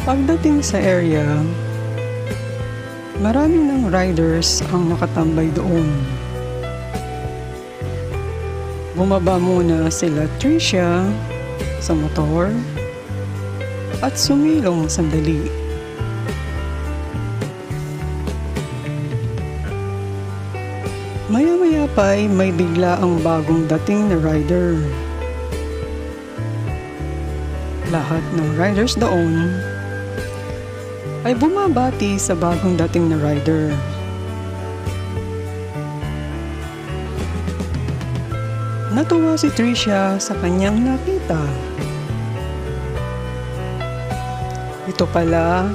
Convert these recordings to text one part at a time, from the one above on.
Pagdating sa area, marami ng riders ang nakatambay doon. Bumaba muna sila Tricia sa motor at sumilong sandali. Maya-maya pa'y may bigla ang bagong dating na rider. Lahat ng riders doon ay bumabati sa bagong dating na rider. Natuwa si Tricia sa kanyang nakita. Ito pala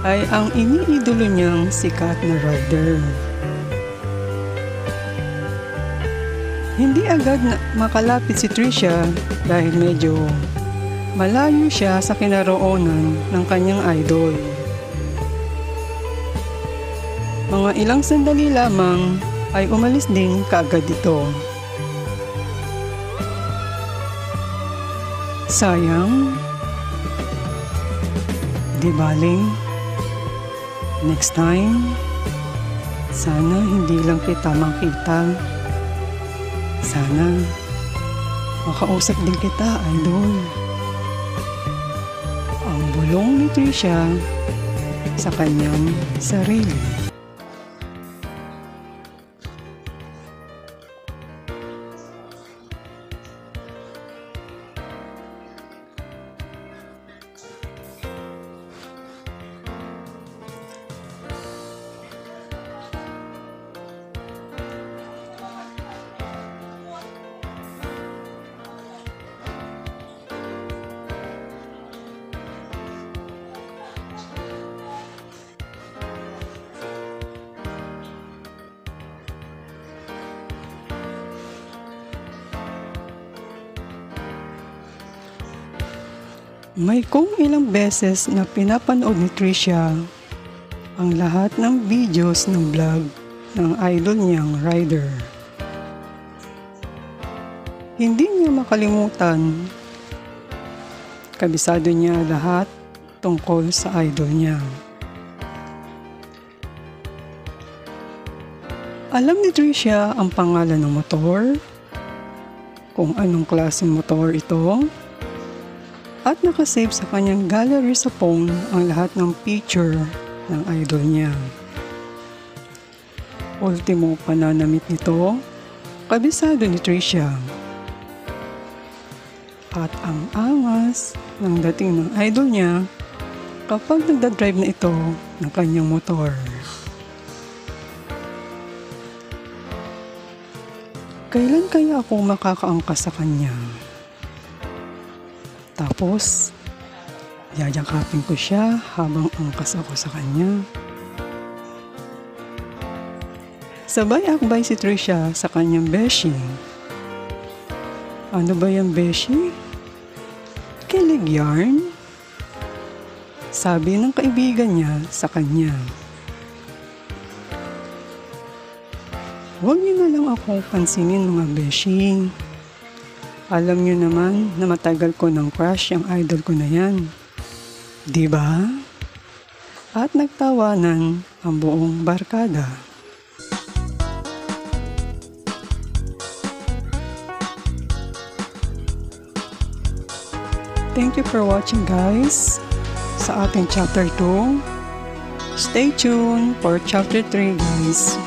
ay ang iniidolo niyang sikat na rider. Hindi agad makalapit si Tricia dahil medyo malayo siya sa kinaroonan ng kanyang idol. Mga ilang sandali lamang ay umalis din kaagad ito. Sayang, di baling, next time, sana hindi lang kita makita. Sana makausap din kita, idol. Ang bulong ni Tricia sa kanyang sarili. May kung ilang beses na pinapanood ni Tricia ang lahat ng videos ng vlog ng idol niyang rider. Hindi niya makalimutan, kabisado niya lahat tungkol sa idol niya. Alam ni Tricia ang pangalan ng motor, kung anong klaseng motor ito, at nakasave sa kanyang gallery sa phone ang lahat ng picture ng idol niya. Ultimo pananamit nito, kabisado ni Tricia. At ang angas ng dating ng idol niya kapag nagdadrive na ito ng kanyang motor. Kailan kaya ako makakaangkas sa kanya? Tapos, yayakapin ko siya habang angkas ako sa kanya. Sabay akbay si Tricia sa kanyang beshi. Ano ba yung beshi? Kilig yarn? Sabi ng kaibigan niya sa kanya. Huwag niyo na lang ako pansinin mga beshi. Alam niyo naman na matagal ko ng crush ang idol ko na yan. Diba? At nagtawanan ang buong barkada. Thank you for watching, guys. Sa ating chapter 2. Stay tuned for chapter 3, guys.